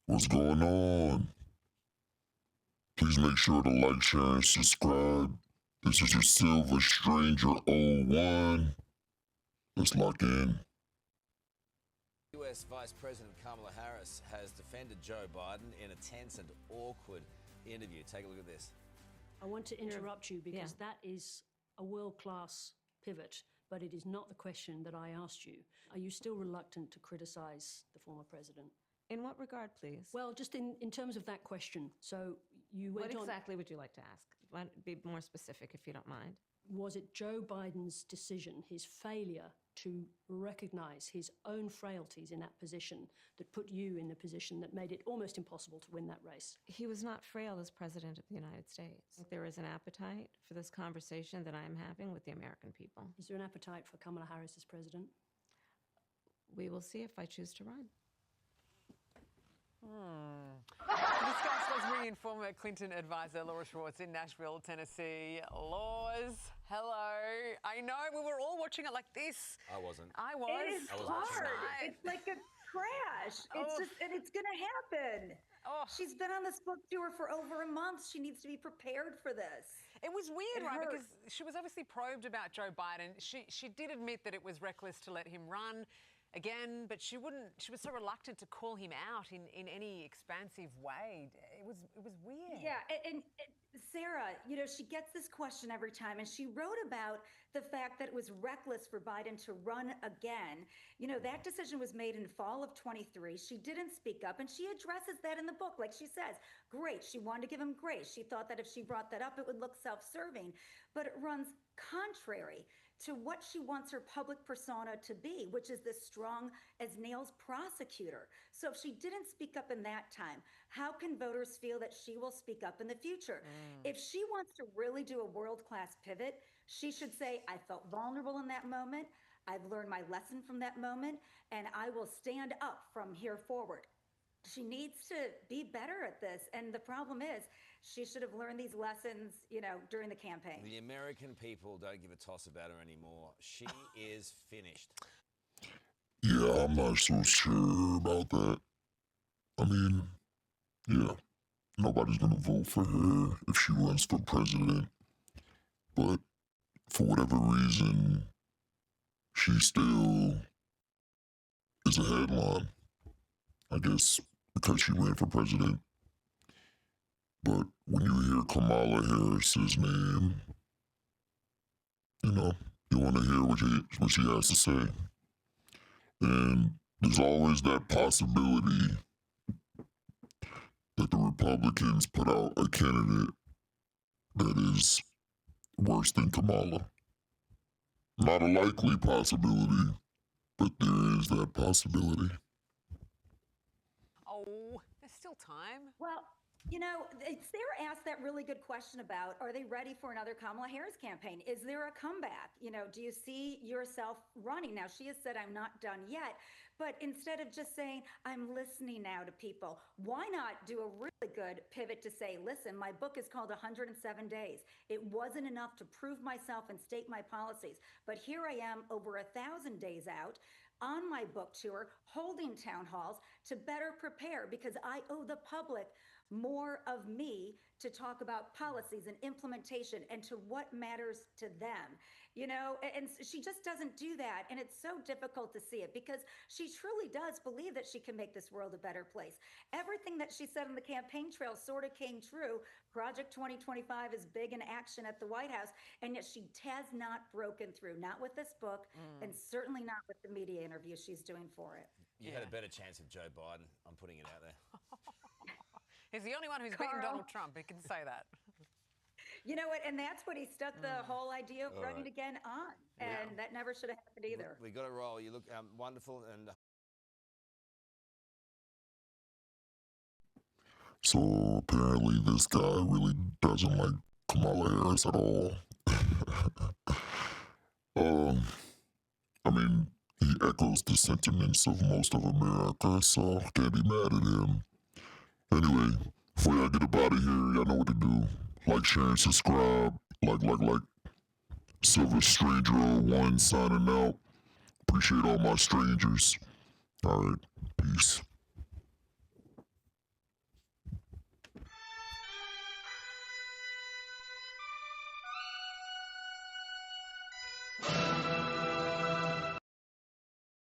What's going on? Please make sure to like, share, and subscribe. This is your Silver Stranger 01. Let's lock in. US Vice President Kamala Harris has defended Joe Biden in a tense and awkward interview. Take a look at this. I want to interrupt you because that is a world-class pivot, but it is not the question that I asked you. Are you still reluctant to criticize the former president? In what regard, please? Well, just in terms of that question. So you went What on. exactly would you like to ask? Be more specific, if you don't mind. Was it Joe Biden's decision, his failure to recognize his own frailties in that position, that put you in the position that made it almost impossible to win that race? He was not frail as President of the United States. There is an appetite for this conversation that I am having with the American people. Is there an appetite for Kamala Harris as president? We will see if I choose to run. To discuss, let's bring in former Clinton advisor Laura Schwartz in Nashville, Tennessee. Laws, hello. I know, we were all watching it like this. I wasn't. I was. It is I was hard. watching. It's like a crash. It's just, and it's going to happen. Oh. She's been on this book tour for over a month. She needs to be prepared for this. It was weird, It right? hurt. Because she was obviously probed about Joe Biden. She did admit that it was reckless to let him run again, but she was so reluctant to call him out in any expansive way. It was weird. Yeah, and Sarah, you know, she gets this question every time, and she wrote about the fact that it was reckless for Biden to run again. You know, that decision was made in fall of 23. She didn't speak up, and she addresses that in the book. Like she says, great, she wanted to give him grace. She thought that if she brought that up, it would look self-serving, but it runs contrary to what she wants her public persona to be, which is this strong as nails prosecutor. So if she didn't speak up in that time, how can voters feel that she will speak up in the future? If she wants to really do a world-class pivot, she should say, I felt vulnerable in that moment. I've learned my lesson from that moment, and I will stand up from here forward. She needs to be better at this. And the problem is, she should have learned these lessons, you know, during the campaign. The American people don't give a toss about her anymore. She is finished. Yeah, I'm not so sure about that. I mean, yeah, nobody's gonna vote for her if she runs for president. But for whatever reason, she still is a headline. I guess because she ran for president. But when you hear Kamala Harris's name, you know, you want to hear what she has to say. And there's always that possibility that the Republicans put out a candidate that is worse than Kamala. Not a likely possibility, but there is that possibility. Oh, there's still time. Well, you know, Sarah asked that really good question about, are they ready for another Kamala Harris campaign? Is there a comeback? You know, do you see yourself running? Now, she has said, I'm not done yet. But instead of just saying, I'm listening now to people, why not do a really good pivot to say, listen, my book is called 107 Days. It wasn't enough to prove myself and state my policies. But here I am over 1,000 days out on my book tour, holding town halls to better prepare, because I owe the public more of me to talk about policies and implementation and to what matters to them, you know, and she just doesn't do that. And it's so difficult to see it because she truly does believe that she can make this world a better place. Everything that she said on the campaign trail sort of came true. Project 2025 is big in action at the White House, and yet she has not broken through, not with this book, and certainly not with the media interview she's doing for it. You had a better chance of Joe Biden. I'm putting it out there. He's the only one who's beaten Carl. Donald Trump. He can say that. You know what? And that's what he stuck the whole idea of All running right. again on. And that never should have happened either. We got to roll. You look wonderful and. So apparently this guy really doesn't like Kamala Harris at all. I mean, he echoes the sentiments of most of America, so can't be mad at him. Anyway, before y'all get up out of here, y'all know what to do. Like, share, and subscribe. Like. Silver Stranger 01 signing out. Appreciate all my strangers. All right, peace.